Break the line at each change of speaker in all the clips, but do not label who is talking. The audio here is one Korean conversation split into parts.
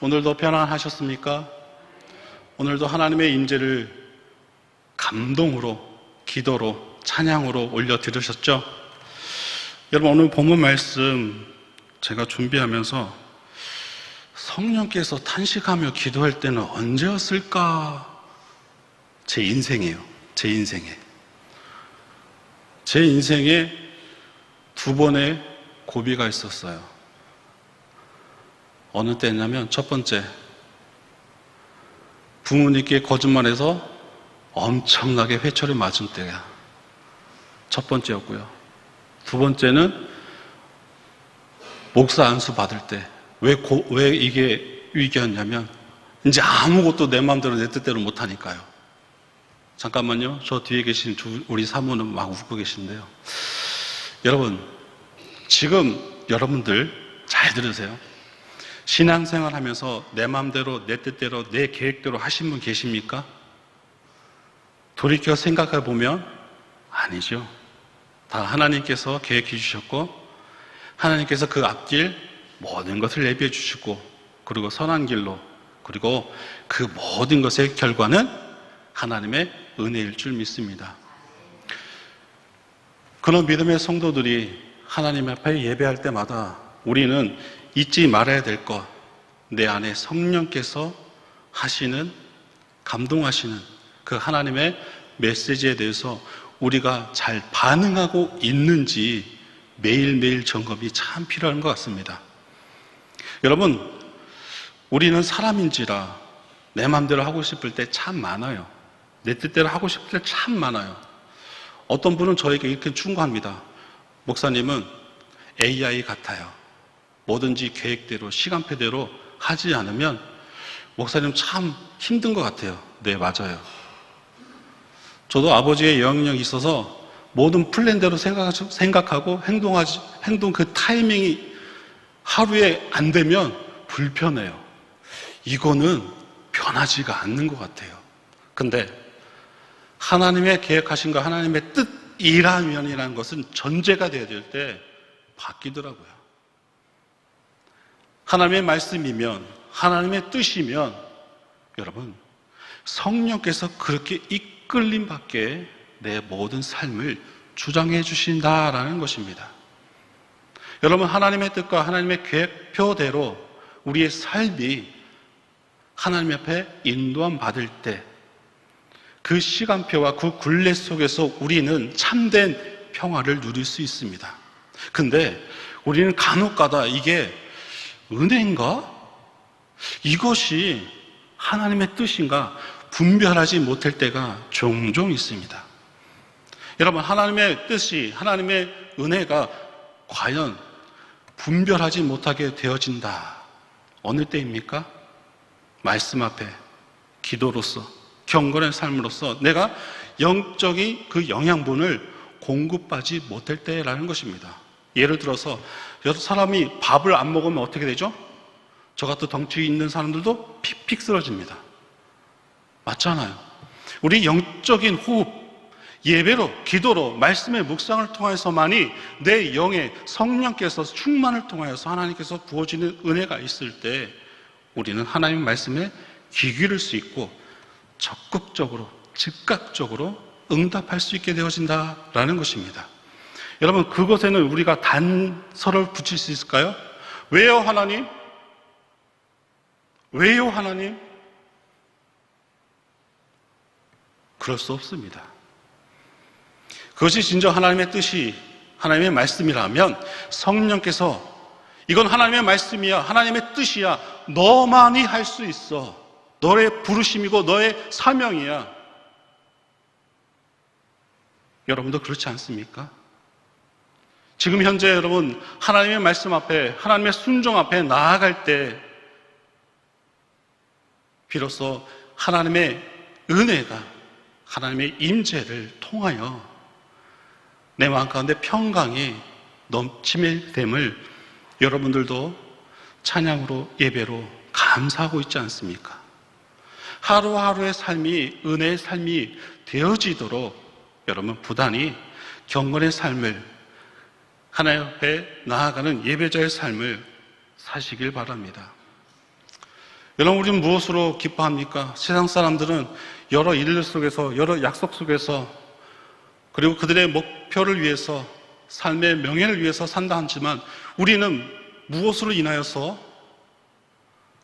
오늘도 편안하셨습니까? 오늘도 하나님의 임재를 감동으로, 기도로, 찬양으로 올려 들으셨죠? 여러분, 오늘 본문 말씀 제가 준비하면서 성령께서 탄식하며 기도할 때는 언제였을까? 제 인생이에요. 제 인생에 두 번의 고비가 있었어요. 어느 때냐면, 첫 번째, 부모님께 거짓말해서 엄청나게 회초리 맞은 때가 첫 번째였고요. 두 번째는 목사 안수 받을 때. 왜 이게 위기였냐면, 이제 아무것도 내 마음대로 내 뜻대로 못하니까요. 잠깐만요. 저 뒤에 계신 우리 사모는 막 웃고 계신데요. 여러분, 지금 여러분들 잘 들으세요. 신앙생활 하면서 내 마음대로, 내 뜻대로, 내 계획대로 하신 분 계십니까? 돌이켜 생각해 보면 아니죠. 다 하나님께서 계획해 주셨고, 하나님께서 그 앞길 모든 것을 예비해 주시고, 그리고 선한 길로, 그리고 그 모든 것의 결과는 하나님의 은혜일 줄 믿습니다. 그런 믿음의 성도들이 하나님 앞에 예배할 때마다 우리는 잊지 말아야 될 것, 내 안에 성령께서 하시는, 감동하시는 그 하나님의 메시지에 대해서 우리가 잘 반응하고 있는지 매일매일 점검이 참 필요한 것 같습니다. 여러분, 우리는 사람인지라 내 마음대로 하고 싶을 때 참 많아요. 내 뜻대로 하고 싶을 때 참 많아요. 어떤 분은 저에게 이렇게 충고합니다. 목사님은 AI 같아요. 뭐든지 계획대로, 시간표대로 하지 않으면 목사님 참 힘든 것 같아요. 네, 맞아요. 저도 아버지의 영향력이 있어서 모든 플랜대로 생각하고 행동 그 타이밍이 하루에 안 되면 불편해요. 이거는 변하지가 않는 것 같아요. 근데 하나님의 계획하신 거, 하나님의 뜻이라면이라는 것은 전제가 되어야 될 때 바뀌더라고요. 하나님의 말씀이면, 하나님의 뜻이면, 여러분, 성령께서 그렇게 이끌림 밖에 내 모든 삶을 주장해 주신다라는 것입니다. 여러분, 하나님의 뜻과 하나님의 계획표대로 우리의 삶이 하나님 앞에 인도함 받을 때 그 시간표와 그 굴레 속에서 우리는 참된 평화를 누릴 수 있습니다. 근데 우리는 간혹가다 이게 은혜인가? 이것이 하나님의 뜻인가? 분별하지 못할 때가 종종 있습니다. 여러분, 하나님의 뜻이, 하나님의 은혜가 과연 분별하지 못하게 되어진다. 어느 때입니까? 말씀 앞에 기도로서, 경건의 삶으로서 내가 영적인 그 영양분을 공급하지 못할 때라는 것입니다. 예를 들어서 사람이 밥을 안 먹으면 어떻게 되죠? 저 같은 덩치 있는 사람들도 픽픽 쓰러집니다. 맞잖아요. 우리 영적인 호흡, 예배로, 기도로, 말씀의 묵상을 통해서만이 내 영의 성령께서 충만을 통하여서 하나님께서 부어지는 은혜가 있을 때 우리는 하나님의 말씀에 귀 기울일 수 있고 적극적으로, 즉각적으로 응답할 수 있게 되어진다라는 것입니다. 여러분, 그것에는 우리가 단서를 붙일 수 있을까요? 왜요, 하나님? 왜요, 하나님? 그럴 수 없습니다. 그것이 진정 하나님의 뜻이, 하나님의 말씀이라면 성령께서 이건 하나님의 말씀이야, 하나님의 뜻이야, 너만이 할 수 있어, 너의 부르심이고 너의 사명이야. 여러분도 그렇지 않습니까? 지금 현재 여러분, 하나님의 말씀 앞에, 하나님의 순종 앞에 나아갈 때 비로소 하나님의 은혜가, 하나님의 임재를 통하여 내 마음 가운데 평강이 넘침이 됨을 여러분들도 찬양으로, 예배로 감사하고 있지 않습니까? 하루하루의 삶이 은혜의 삶이 되어지도록 여러분 부단히 경건의 삶을, 하나님 앞에 나아가는 예배자의 삶을 사시길 바랍니다. 여러분, 우리는 무엇으로 기뻐합니까? 세상 사람들은 여러 일 속에서, 여러 약속 속에서, 그리고 그들의 목표를 위해서, 삶의 명예를 위해서 산다 하지만 우리는 무엇으로 인하여서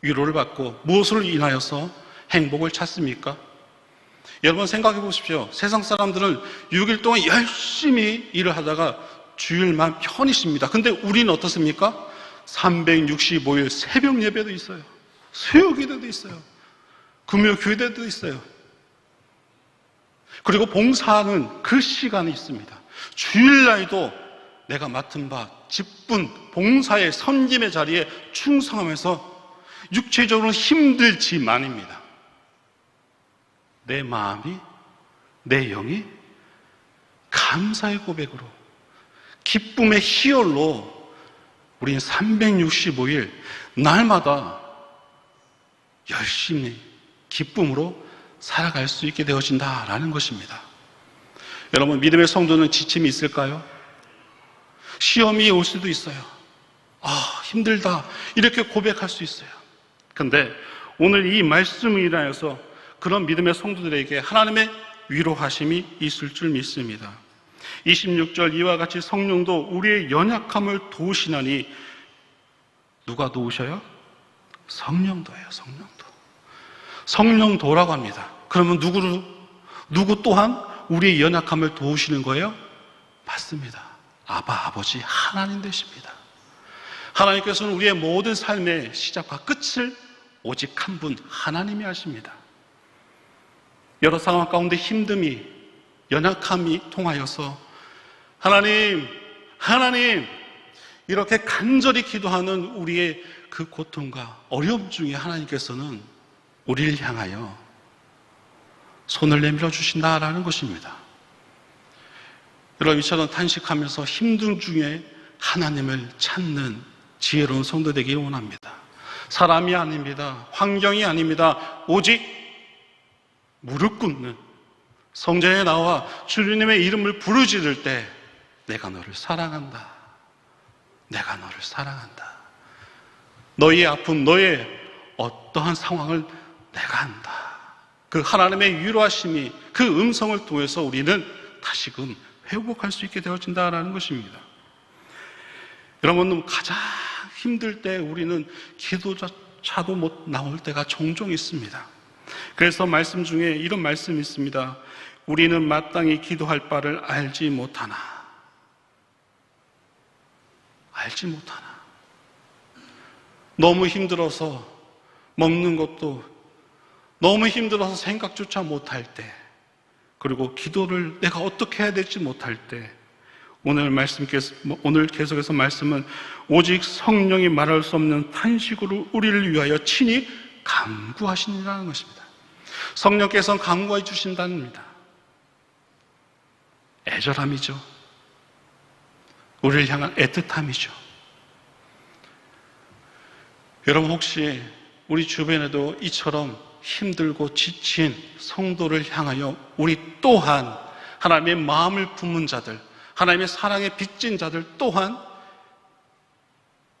위로를 받고 무엇으로 인하여서 행복을 찾습니까? 여러분, 생각해 보십시오. 세상 사람들은 6일 동안 열심히 일을 하다가 주일만 편히 쉽니다. 근데 우리는 어떻습니까? 365일 새벽 예배도 있어요. 수요 기도도 있어요. 금요 교회도 있어요. 그리고 봉사하는 그 시간이 있습니다. 주일날도 내가 맡은 바 직분, 봉사의 섬김의 자리에 충성하면서 육체적으로 힘들지만입니다. 내 마음이, 내 영이 감사의 고백으로, 기쁨의 희열로 우리는 365일 날마다 열심히 기쁨으로 살아갈 수 있게 되어진다라는 것입니다. 여러분, 믿음의 성도는 지침이 있을까요? 시험이 올 수도 있어요. 힘들다, 이렇게 고백할 수 있어요. 그런데 오늘 이 말씀을 인하여서 그런 믿음의 성도들에게 하나님의 위로하심이 있을 줄 믿습니다. 26절, 이와 같이 성령도 우리의 연약함을 도우시나니, 누가 도우셔요? 성령도예요. 성령도라고 합니다. 그러면 누구 또한 우리의 연약함을 도우시는 거예요? 맞습니다. 아버지 하나님 되십니다. 하나님께서는 우리의 모든 삶의 시작과 끝을 오직 한 분 하나님이 하십니다. 여러 상황 가운데 힘듦이, 연약함이 통하여서 하나님 이렇게 간절히 기도하는 우리의 그 고통과 어려움 중에 하나님께서는 우리를 향하여 손을 내밀어 주신다라는 것입니다. 여러분, 이처럼 탄식하면서 힘든 중에 하나님을 찾는 지혜로운 성도 되기를 원합니다. 사람이 아닙니다. 환경이 아닙니다. 오직 무릎 꿇는, 성전에 나와 주님의 이름을 부르짖을 때 내가 너를 사랑한다. 내가 너를 사랑한다. 너의 아픔, 너의 어떠한 상황을 내가 안다. 그 하나님의 위로하심이, 그 음성을 통해서 우리는 다시금 회복할 수 있게 되어진다는 것입니다. 여러분, 가장 힘들 때 우리는 기도조차도 못 나올 때가 종종 있습니다. 그래서 말씀 중에 이런 말씀이 있습니다. 우리는 마땅히 기도할 바를 알지 못하나. 너무 힘들어서 먹는 것도, 너무 힘들어서 생각조차 못할 때, 그리고 기도를 내가 어떻게 해야 될지 못할 때, 오늘 계속해서 말씀은 오직 성령이 말할 수 없는 탄식으로 우리를 위하여 친히 간구하시니라는 것입니다. 성령께서는 간구해 주신답니다. 애절함이죠. 우리를 향한 애틋함이죠. 여러분, 혹시 우리 주변에도 이처럼 힘들고 지친 성도를 향하여 우리 또한 하나님의 마음을 품은 자들, 하나님의 사랑에 빚진 자들 또한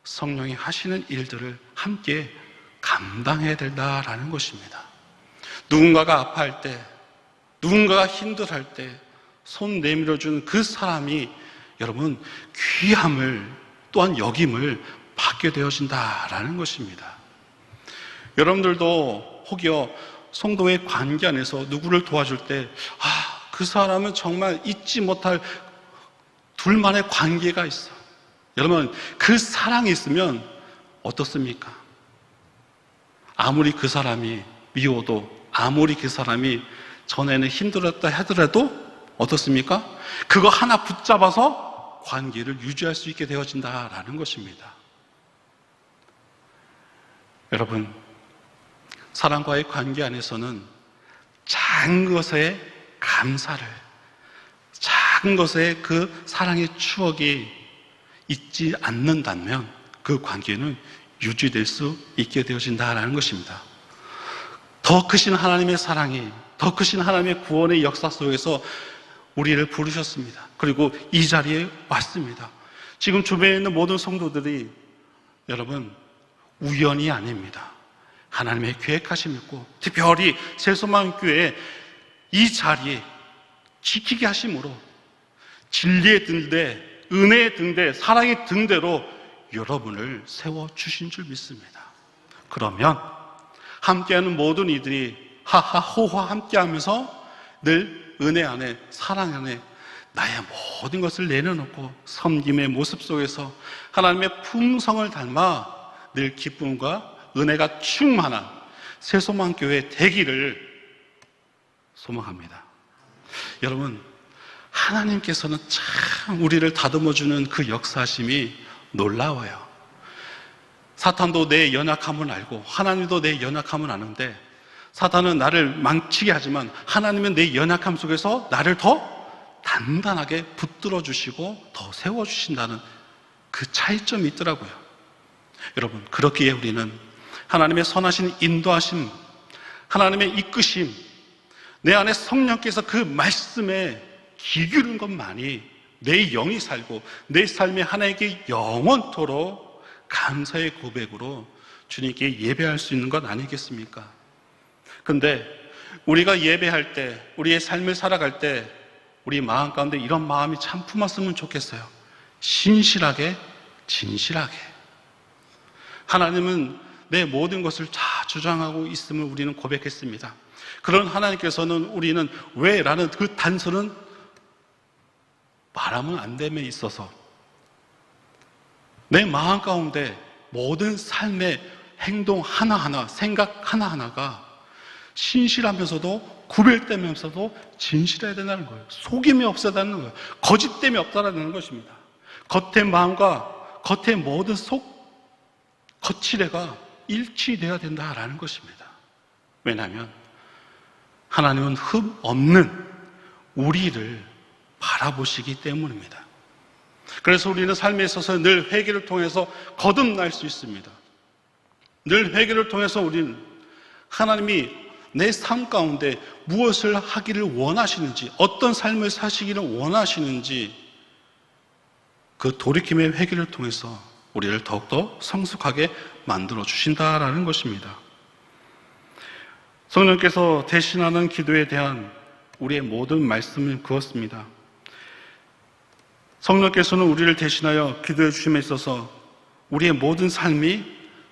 성령이 하시는 일들을 함께 감당해야 된다라는 것입니다. 누군가가 아파할 때, 누군가가 힘들할 때 손 내밀어주는 그 사람이 여러분 귀함을 또한 역임을 받게 되어진다라는 것입니다. 여러분들도 혹여 성도의 관계 안에서 누구를 도와줄 때 그 사람은 정말 잊지 못할 둘만의 관계가 있어. 여러분, 그 사랑이 있으면 어떻습니까? 아무리 그 사람이 미워도, 아무리 그 사람이 전에는 힘들었다 하더라도 어떻습니까? 그거 하나 붙잡아서 관계를 유지할 수 있게 되어진다라는 것입니다. 여러분, 사람과의 관계 안에서는 작은 것에 감사를, 작은 것에 그 사랑의 추억이 잊지 않는다면 그 관계는 유지될 수 있게 되어진다라는 것입니다. 더 크신 하나님의 사랑이, 더 크신 하나님의 구원의 역사 속에서 우리를 부르셨습니다. 그리고 이 자리에 왔습니다. 지금 주변에 있는 모든 성도들이 여러분 우연이 아닙니다. 하나님의 계획하심이 있고 특별히 새소망교회 이 자리에 지키게 하심으로 진리의 등대, 은혜의 등대, 사랑의 등대로 여러분을 세워주신 줄 믿습니다. 그러면 함께하는 모든 이들이 하하호호 함께하면서 늘 은혜 안에, 사랑 안에 나의 모든 것을 내려놓고 섬김의 모습 속에서 하나님의 풍성을 닮아 늘 기쁨과 은혜가 충만한 새소망교회 되기를 소망합니다. 여러분, 하나님께서는 참 우리를 다듬어주는 그 역사심이 놀라워요. 사탄도 내 연약함을 알고 하나님도 내 연약함을 아는데 사탄은 나를 망치게 하지만 하나님은 내 연약함 속에서 나를 더 단단하게 붙들어 주시고 더 세워 주신다는 그 차이점이 있더라고요. 여러분, 그렇기에 우리는 하나님의 선하신 인도하심, 하나님의 이끄심, 내 안에 성령께서 그 말씀에 귀 기울인 것만이 내 영이 살고 내 삶의 하나님께 영원토록 감사의 고백으로 주님께 예배할 수 있는 것 아니겠습니까? 근데 우리가 예배할 때, 우리의 삶을 살아갈 때 우리 마음 가운데 이런 마음이 참 품었으면 좋겠어요. 신실하게, 진실하게. 하나님은 내 모든 것을 다 주장하고 있음을 우리는 고백했습니다. 그런 하나님께서는 우리는 왜? 라는 그 단서는 말하면 안 됨에 있어서 내 마음 가운데 모든 삶의 행동 하나하나, 생각 하나하나가 신실하면서도 구별되면서도 진실해야 된다는 거예요. 속임이 없어야 된다는 거예요. 거짓됨이 없다는 것입니다. 겉의 마음과 겉의 모든 거칠애가 일치되어야 된다라는 것입니다. 왜냐하면 하나님은 흠 없는 우리를 바라보시기 때문입니다. 그래서 우리는 삶에 있어서 늘 회개를 통해서 거듭날 수 있습니다. 늘 회개를 통해서 우리는 하나님이 내 삶 가운데 무엇을 하기를 원하시는지, 어떤 삶을 사시기를 원하시는지 그 돌이킴의 회개를 통해서 우리를 더욱더 성숙하게 만들어 주신다라는 것입니다. 성령께서 대신하는 기도에 대한 우리의 모든 말씀은 그렇습니다. 성령께서는 우리를 대신하여 기도해 주심에 있어서 우리의 모든 삶이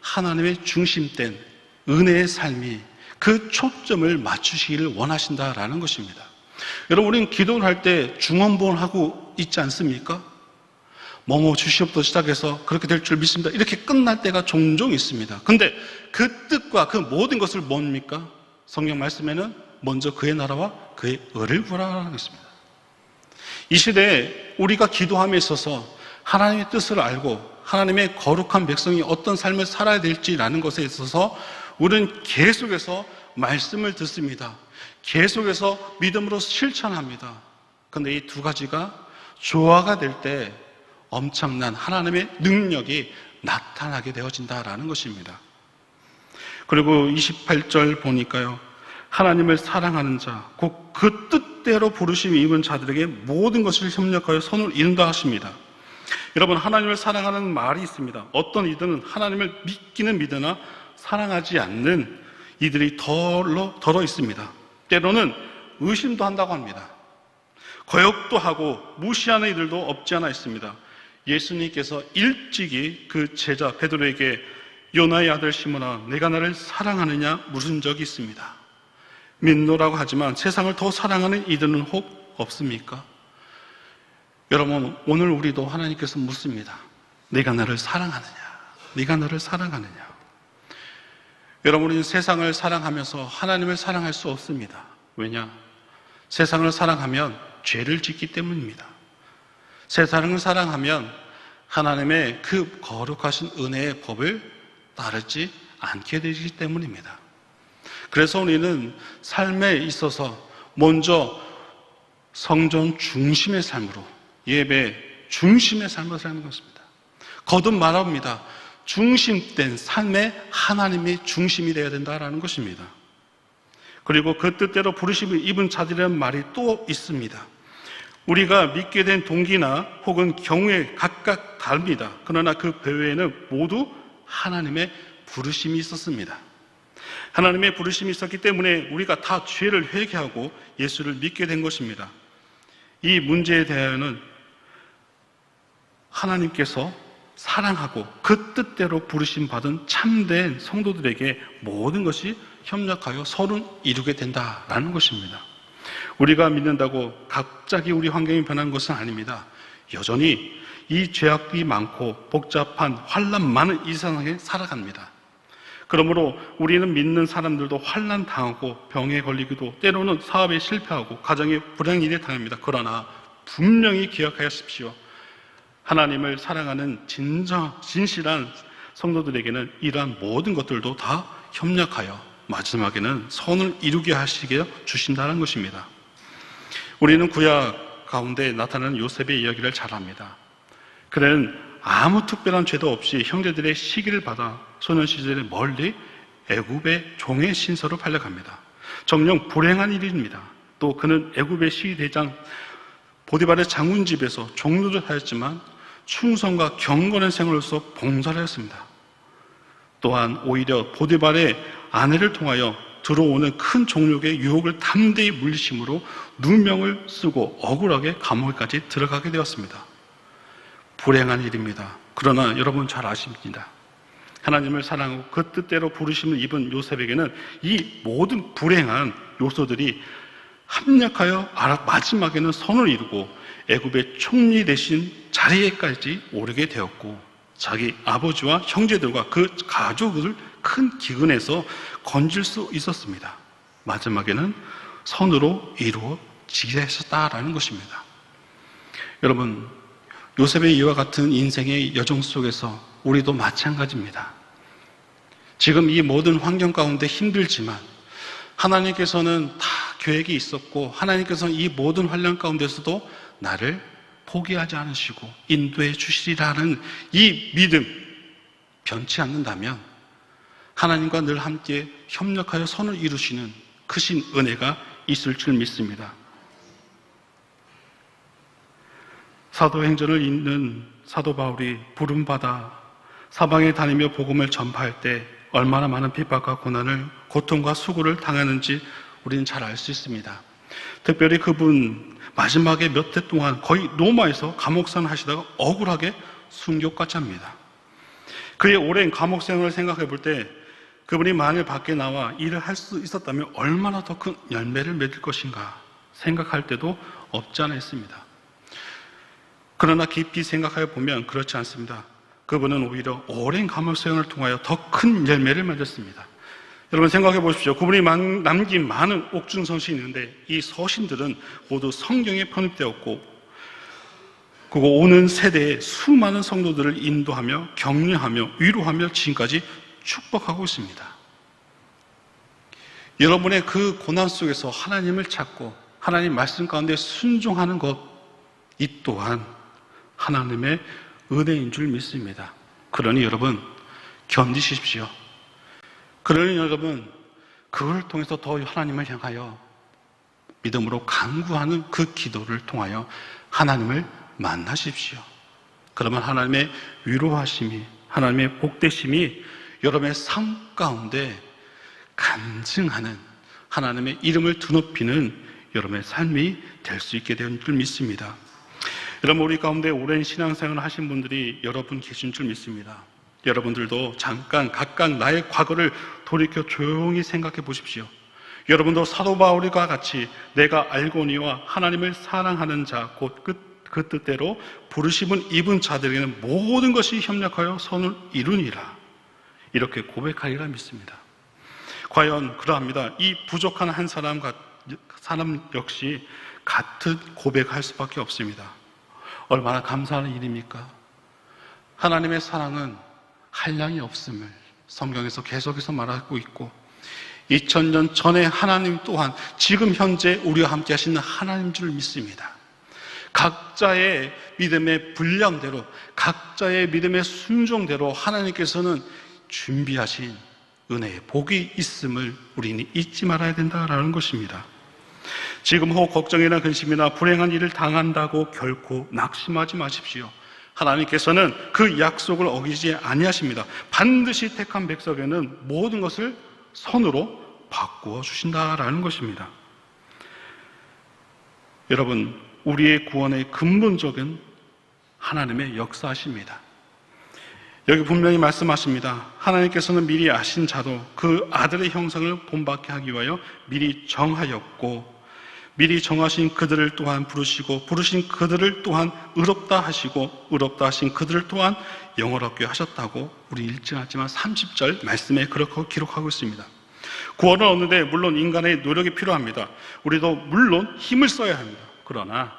하나님의 중심된 은혜의 삶이 그 초점을 맞추시기를 원하신다라는 것입니다. 여러분, 우리는 기도를 할 때 중언부언을 하고 있지 않습니까? 뭐뭐 주시옵소서 시작해서 그렇게 될 줄 믿습니다. 이렇게 끝날 때가 종종 있습니다. 근데 그 뜻과 그 모든 것을 뭡니까? 성경 말씀에는 먼저 그의 나라와 그의 의를 구하라는 것입니다. 이 시대에 우리가 기도함에 있어서 하나님의 뜻을 알고 하나님의 거룩한 백성이 어떤 삶을 살아야 될지라는 것에 있어서 우리는 계속해서 말씀을 듣습니다. 계속해서 믿음으로 실천합니다. 그런데 이 두 가지가 조화가 될 때 엄청난 하나님의 능력이 나타나게 되어진다라는 것입니다. 그리고 28절 보니까요, 하나님을 사랑하는 자, 곧 그 뜻대로 부르심이 입은 자들에게 모든 것을 협력하여 선을 이룬다 하십니다. 여러분, 하나님을 사랑하는 말이 있습니다. 어떤 이들은 하나님을 믿기는 믿으나 사랑하지 않는 이들이 덜어 있습니다. 때로는 의심도 한다고 합니다. 거역도 하고 무시하는 이들도 없지 않아 있습니다. 예수님께서 일찍이 그 제자 베드로에게 요나의 아들 시몬아, 내가 나를 사랑하느냐 물은 적이 있습니다. 믿노라고 하지만 세상을 더 사랑하는 이들은 혹 없습니까? 여러분, 오늘 우리도 하나님께서 묻습니다. 내가 나를 사랑하느냐? 네가 나를 사랑하느냐? 여러분, 우리는 세상을 사랑하면서 하나님을 사랑할 수 없습니다. 왜냐? 세상을 사랑하면 죄를 짓기 때문입니다. 세상을 사랑하면 하나님의 그 거룩하신 은혜의 법을 따르지 않게 되기 때문입니다. 그래서 우리는 삶에 있어서 먼저 성전 중심의 삶으로, 예배 중심의 삶을 사는 것입니다. 거듭 말합니다. 중심된 삶에 하나님이 중심이 되어야 된다는 것입니다. 그리고 그 뜻대로 부르심을 입은 자들이라는 말이 또 있습니다. 우리가 믿게 된 동기나 혹은 경우에 각각 다릅니다. 그러나 그 배후에는 모두 하나님의 부르심이 있었습니다. 하나님의 부르심이 있었기 때문에 우리가 다 죄를 회개하고 예수를 믿게 된 것입니다. 이 문제에 대하여는 하나님께서 사랑하고 그 뜻대로 부르심 받은 참된 성도들에게 모든 것이 협력하여 서로를 이루게 된다라는 것입니다. 우리가 믿는다고 갑자기 우리 환경이 변한 것은 아닙니다. 여전히 이 죄악이 많고 복잡한 환난 많은 이 세상에 살아갑니다. 그러므로 우리는 믿는 사람들도 환난 당하고 병에 걸리기도, 때로는 사업에 실패하고 가정에 불행일에 당합니다. 그러나 분명히 기억하십시오. 하나님을 사랑하는 진실한 성도들에게는 이러한 모든 것들도 다 협력하여 마지막에는 선을 이루게 하시게 주신다는 것입니다. 우리는 구약 가운데 나타나는 요셉의 이야기를 잘 압니다. 그는 아무 특별한 죄도 없이 형제들의 시기를 받아 소년 시절에 멀리 애굽의 종의 신서로 팔려갑니다. 정녕 불행한 일입니다. 또 그는 애굽의 시대장 보디발의 장군 집에서 종노릇 하였지만 충성과 경건한 생활로서 봉사를 했습니다. 또한 오히려 보디발의 아내를 통하여 들어오는 큰 종력의 유혹을 담대히 물리심으로 누명을 쓰고 억울하게 감옥에까지 들어가게 되었습니다. 불행한 일입니다. 그러나 여러분 잘 아십니다. 하나님을 사랑하고 그 뜻대로 부르심을 입은 요셉에게는 이 모든 불행한 요소들이 합력하여 마지막에는 선을 이루고 애굽의 총리 대신 자리에까지 오르게 되었고, 자기 아버지와 형제들과 그 가족을 큰 기근에서 건질 수 있었습니다. 마지막에는 선으로 이루어지게 하셨다라는 것입니다. 여러분, 요셉의 이와 같은 인생의 여정 속에서 우리도 마찬가지입니다. 지금 이 모든 환경 가운데 힘들지만 하나님께서는 다 계획이 있었고, 하나님께서는 이 모든 환란 가운데서도 나를 포기하지 않으시고 인도해 주시리라는 이 믿음 변치 않는다면 하나님과 늘 함께 협력하여 선을 이루시는 크신 은혜가 있을 줄 믿습니다. 사도행전을 읽는 사도 바울이 부름받아 사방에 다니며 복음을 전파할 때 얼마나 많은 핍박과 고난을, 고통과 수고를 당하는지 우리는 잘 알 수 있습니다. 특별히 그분 마지막에 몇 해 동안 거의 로마에서 감옥생활 하시다가 억울하게 순교까지 합니다. 그의 오랜 감옥 생활을 생각해 볼 때 그분이 만일 밖에 나와 일을 할 수 있었다면 얼마나 더 큰 열매를 맺을 것인가 생각할 때도 없지 않아 있습니다. 그러나 깊이 생각해 보면 그렇지 않습니다. 그분은 오히려 오랜 감옥 생활을 통하여 더 큰 열매를 맺었습니다. 여러분 생각해 보십시오. 그분이 남긴 많은 옥중 서신이 있는데 이 서신들은 모두 성경에 편입되었고, 그리고 오는 세대에 수많은 성도들을 인도하며 격려하며 위로하며 지금까지 축복하고 있습니다. 여러분의 그 고난 속에서 하나님을 찾고 하나님 말씀 가운데 순종하는 것, 이 또한 하나님의 은혜인 줄 믿습니다. 그러니 여러분 견디십시오. 그러니 여러분 그걸 통해서 더 하나님을 향하여 믿음으로 간구하는 그 기도를 통하여 하나님을 만나십시오. 그러면 하나님의 위로하심이, 하나님의 복되심이 여러분의 삶 가운데 간증하는, 하나님의 이름을 드높이는 여러분의 삶이 될 수 있게 된 줄 믿습니다. 여러분, 우리 가운데 오랜 신앙생활을 하신 분들이 여러분 계신 줄 믿습니다. 여러분들도 잠깐 각각 나의 과거를 돌이켜 조용히 생각해 보십시오. 여러분도 사도 바울과 같이 내가 알거니와 하나님을 사랑하는 자 곧 그 뜻대로 부르심은 입은 자들에게는 모든 것이 협력하여 선을 이루니라, 이렇게 고백하리라 믿습니다. 과연 그러합니다. 이 부족한 한 사람 역시 같은 고백할 수밖에 없습니다. 얼마나 감사한 일입니까? 하나님의 사랑은 한량이 없음을 성경에서 계속해서 말하고 있고, 2000년 전에 하나님 또한 지금 현재 우리와 함께 하시는 하나님인 줄 믿습니다. 각자의 믿음의 분량대로, 각자의 믿음의 순종대로 하나님께서는 준비하신 은혜의 복이 있음을 우리는 잊지 말아야 된다라는 것입니다. 지금 혹 걱정이나 근심이나 불행한 일을 당한다고 결코 낙심하지 마십시오. 하나님께서는 그 약속을 어기지 아니하십니다. 반드시 택한 백성에게는 모든 것을 선으로 바꾸어 주신다라는 것입니다. 여러분, 우리의 구원의 근본적인 하나님의 역사십니다. 여기 분명히 말씀하십니다. 하나님께서는 미리 아신 자도 그 아들의 형상을 본받게 하기 위하여 미리 정하였고, 미리 정하신 그들을 또한 부르시고, 부르신 그들을 또한 의롭다 하시고, 의롭다 하신 그들을 또한 영원롭게 하셨다고 우리 읽지 않았지만 30절 말씀에 그렇게 기록하고 있습니다. 구원을 얻는데 물론 인간의 노력이 필요합니다. 우리도 물론 힘을 써야 합니다. 그러나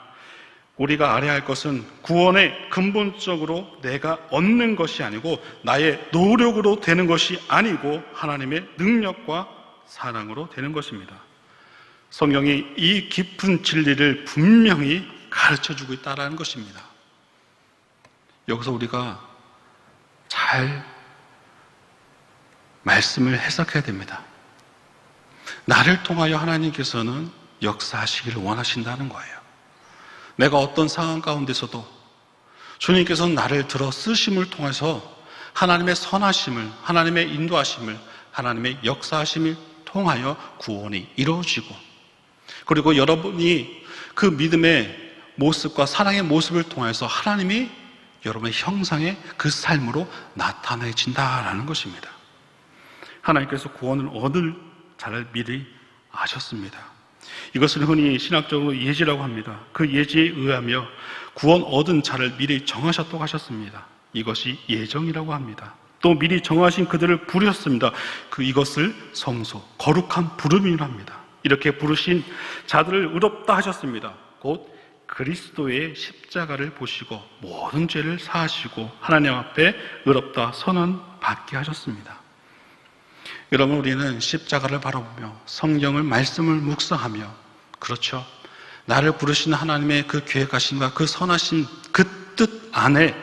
우리가 알아야 할 것은 구원의 근본적으로 내가 얻는 것이 아니고 나의 노력으로 되는 것이 아니고 하나님의 능력과 사랑으로 되는 것입니다. 성경이 이 깊은 진리를 분명히 가르쳐주고 있다는 것입니다. 여기서 우리가 잘 말씀을 해석해야 됩니다. 나를 통하여 하나님께서는 역사하시기를 원하신다는 거예요. 내가 어떤 상황 가운데서도 주님께서는 나를 들어 쓰심을 통해서 하나님의 선하심을, 하나님의 인도하심을, 하나님의 역사하심을 통하여 구원이 이루어지고, 그리고 여러분이 그 믿음의 모습과 사랑의 모습을 통해서 하나님이 여러분의 형상의 그 삶으로 나타내진다라는 것입니다. 하나님께서 구원을 얻을 자를 미리 아셨습니다. 이것을 흔히 신학적으로 예지라고 합니다. 그 예지에 의하며 구원 얻은 자를 미리 정하셨다고 하셨습니다. 이것이 예정이라고 합니다. 또 미리 정하신 그들을 부르셨습니다. 이것을 성소, 거룩한 부름이라 합니다. 이렇게 부르신 자들을 의롭다 하셨습니다. 곧 그리스도의 십자가를 보시고 모든 죄를 사하시고 하나님 앞에 의롭다 선언받게 하셨습니다. 여러분, 우리는 십자가를 바라보며 성경을, 말씀을 묵상하며, 그렇죠, 나를 부르신 하나님의 그 계획하심과 그 선하신 그 뜻 안에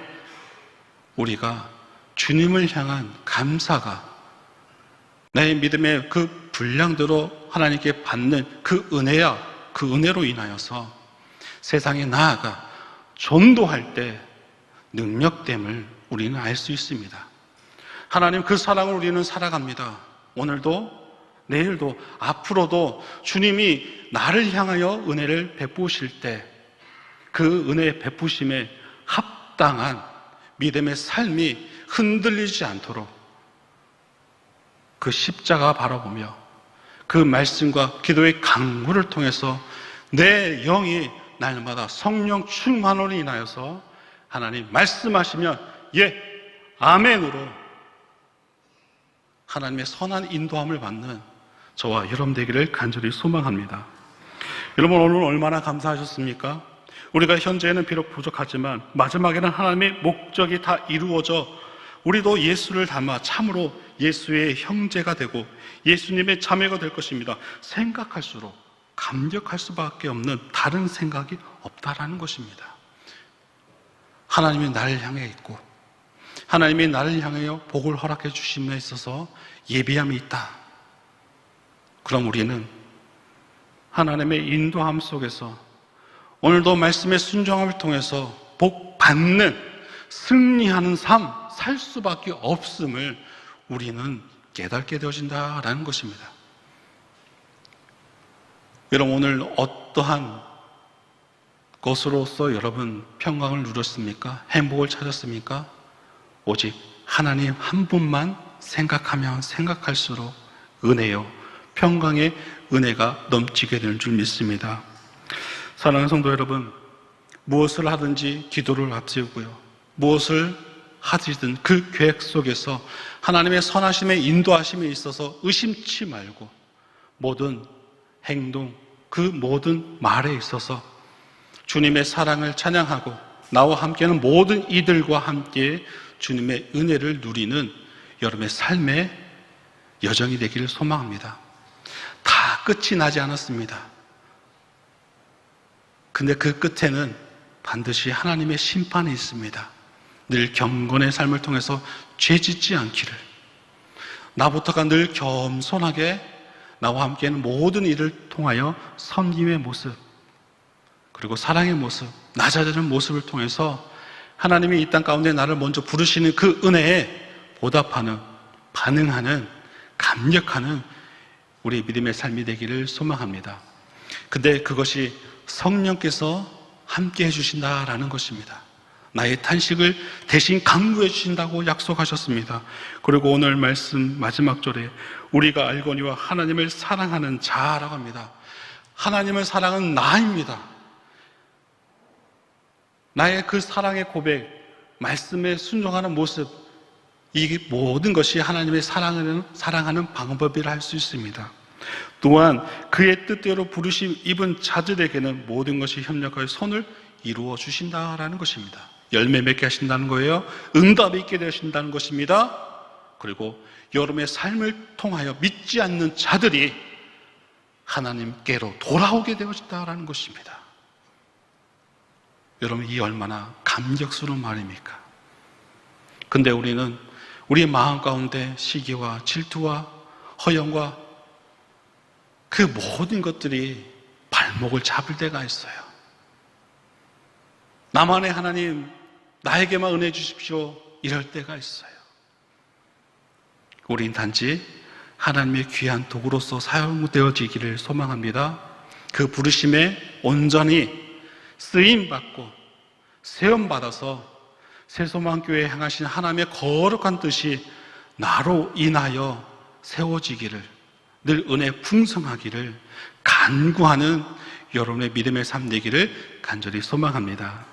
우리가 주님을 향한 감사가 나의 믿음의 그 분량대로 하나님께 받는 그 은혜로 인하여서 세상에 나아가 전도할 때 능력됨을 우리는 알 수 있습니다. 하나님 그 사랑을 우리는 살아갑니다. 오늘도 내일도 앞으로도 주님이 나를 향하여 은혜를 베푸실 때 그 은혜의 베푸심에 합당한 믿음의 삶이 흔들리지 않도록 그 십자가 바라보며 그 말씀과 기도의 강구를 통해서 내 영이 날마다 성령 충만으로 인하여서 하나님 말씀하시면 예, 아멘으로 하나님의 선한 인도함을 받는 저와 여러분 되기를 간절히 소망합니다. 여러분, 오늘 얼마나 감사하셨습니까? 우리가 현재는 비록 부족하지만 마지막에는 하나님의 목적이 다 이루어져 우리도 예수를 닮아 참으로 예수의 형제가 되고 예수님의 자매가 될 것입니다. 생각할수록 감격할 수밖에 없는 다른 생각이 없다라는 것입니다. 하나님이 나를 향해 있고 하나님이 나를 향하여 복을 허락해 주심에 있어서 예비함이 있다. 그럼 우리는 하나님의 인도함 속에서 오늘도 말씀의 순종함을 통해서 복 받는, 승리하는 삶 살 수밖에 없음을 우리는 깨닫게 되어진다라는 것입니다. 여러분, 오늘 어떠한 것으로서 여러분 평강을 누렸습니까? 행복을 찾았습니까? 오직 하나님 한 분만 생각하면 생각할수록 은혜요, 평강의 은혜가 넘치게 되는 줄 믿습니다. 사랑하는 성도 여러분, 무엇을 하든지 기도를 앞세우고요, 무엇을 하시든 그 계획 속에서 하나님의 선하심에 인도하심에 있어서 의심치 말고 모든 행동, 그 모든 말에 있어서 주님의 사랑을 찬양하고 나와 함께하는 모든 이들과 함께 주님의 은혜를 누리는 여러분의 삶의 여정이 되기를 소망합니다. 다 끝이 나지 않았습니다. 근데 그 끝에는 반드시 하나님의 심판이 있습니다. 늘 경건의 삶을 통해서 죄 짓지 않기를, 나부터가 늘 겸손하게 나와 함께하는 모든 일을 통하여 섬김의 모습, 그리고 사랑의 모습, 낮아지는 모습을 통해서 하나님이 이 땅 가운데 나를 먼저 부르시는 그 은혜에 보답하는, 반응하는 감격하는 우리 믿음의 삶이 되기를 소망합니다. 근데 그것이 성령께서 함께 해주신다라는 것입니다. 나의 탄식을 대신 강구해 주신다고 약속하셨습니다. 그리고 오늘 말씀 마지막 절에 우리가 알거니와 하나님을 사랑하는 자라고 합니다. 하나님을 사랑은 나입니다. 나의 그 사랑의 고백, 말씀에 순종하는 모습, 이 모든 것이 하나님의 사랑하는 방법이라 할 수 있습니다. 또한 그의 뜻대로 부르심 입은 자들에게는 모든 것이 협력하여 선을 이루어 주신다라는 것입니다. 열매 맺게 하신다는 거예요. 응답이 있게 되신다는 것입니다. 그리고 여러분의 삶을 통하여 믿지 않는 자들이 하나님께로 돌아오게 되어진다라는 것입니다. 여러분, 이 얼마나 감격스러운 말입니까? 근데 우리는 우리 마음 가운데 시기와 질투와 허영과 그 모든 것들이 발목을 잡을 때가 있어요. 나만의 하나님, 나에게만 은혜 주십시오, 이럴 때가 있어요. 우린 단지 하나님의 귀한 도구로서 사용되어지기를 소망합니다. 그 부르심에 온전히 쓰임받고 세움받아서 새소망교회에 향하신 하나님의 거룩한 뜻이 나로 인하여 세워지기를, 늘 은혜 풍성하기를 간구하는 여러분의 믿음의 삶 되기를 간절히 소망합니다.